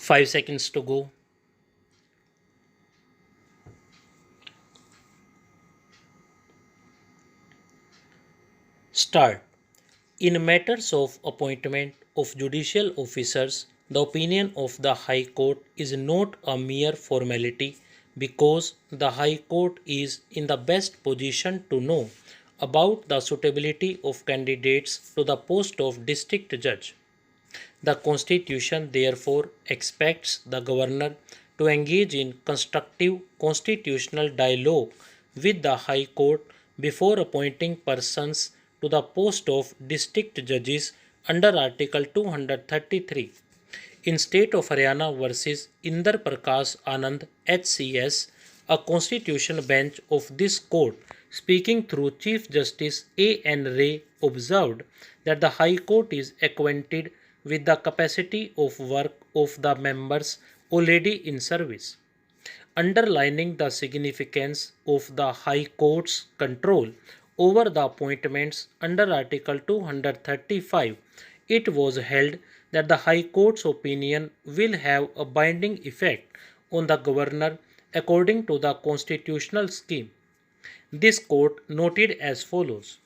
5 seconds to go. Start. In matters of appointment of judicial officers, the opinion of the High Court is not a mere formality because the High Court is in the best position to know about the suitability of candidates to the post of district judge. The Constitution therefore expects the Governor to engage in constructive constitutional dialogue with the High Court before appointing persons to the post of district judges under Article 233. In State of Haryana versus Inder Prakash Anand HCS, a constitution bench of this court, speaking through Chief Justice A. N. Ray, observed that the High Court is acquainted with the capacity of work of the members already in service. Underlining the significance of the High Court's control over the appointments under Article 235, it was held that the High Court's opinion will have a binding effect on the Governor according to the constitutional scheme. This court noted as follows: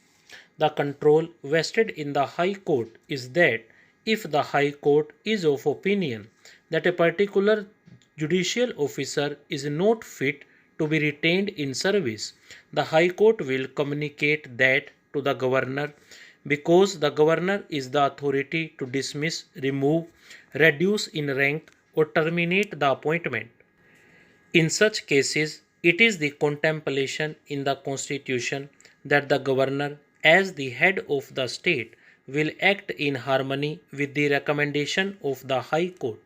the control vested in the High Court is that if the High Court is of opinion that a particular judicial officer is not fit to be retained in service, the High Court will communicate that to the Governor because the Governor is the authority to dismiss, remove, reduce in rank, or terminate the appointment. In such cases, it is the contemplation in the Constitution that the Governor, as the head of the state, will act in harmony with the recommendation of the High Court.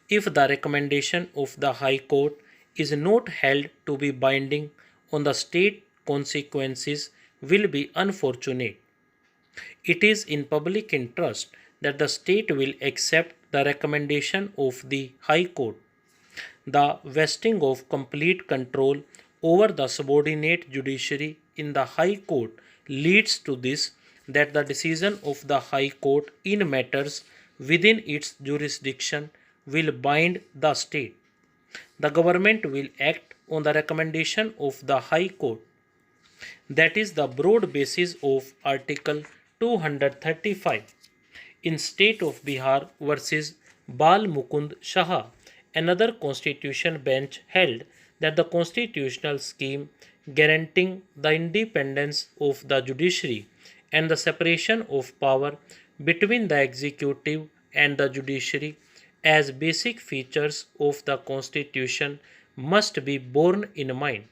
If the recommendation of the High Court is not held to be binding on the state, consequences will be unfortunate. It is in public interest that the state will accept the recommendation of the High Court. The vesting of complete control over the subordinate judiciary in the High Court leads to this, that the decision of the High Court in matters within its jurisdiction will bind the state. The government will act on the recommendation of the High Court. That is the broad basis of Article 235. In State of Bihar versus Bal Mukund Shah, another constitution bench held that the constitutional scheme guaranteeing the independence of the judiciary and the separation of power between the executive and the judiciary as basic features of the constitution must be borne in mind.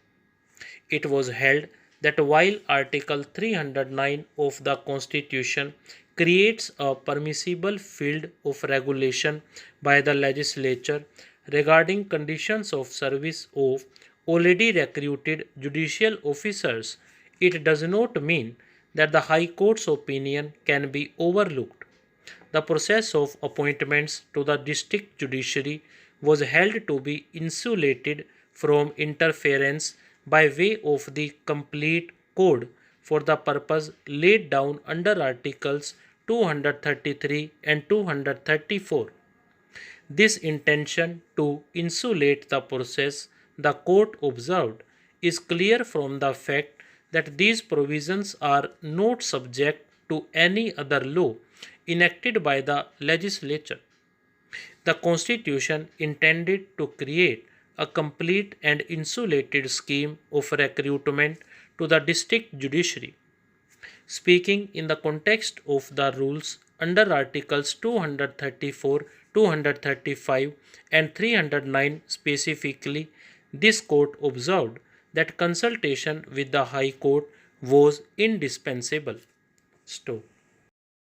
It was held that while Article 309 of the Constitution creates a permissible field of regulation by the legislature regarding conditions of service of already recruited judicial officers, it does not mean that the High Court's opinion can be overlooked. The process of appointments to the district judiciary was held to be insulated from interference by way of the complete code for the purpose laid down under Articles 233 and 234. This intention to insulate the process, the court observed, is clear from the fact that these provisions are not subject to any other law enacted by the legislature. The Constitution intended to create a complete and insulated scheme of recruitment to the district judiciary. Speaking in the context of the rules under Articles 234, 235, and 309 specifically, this court observed that consultation with the High Court was indispensable. Stop.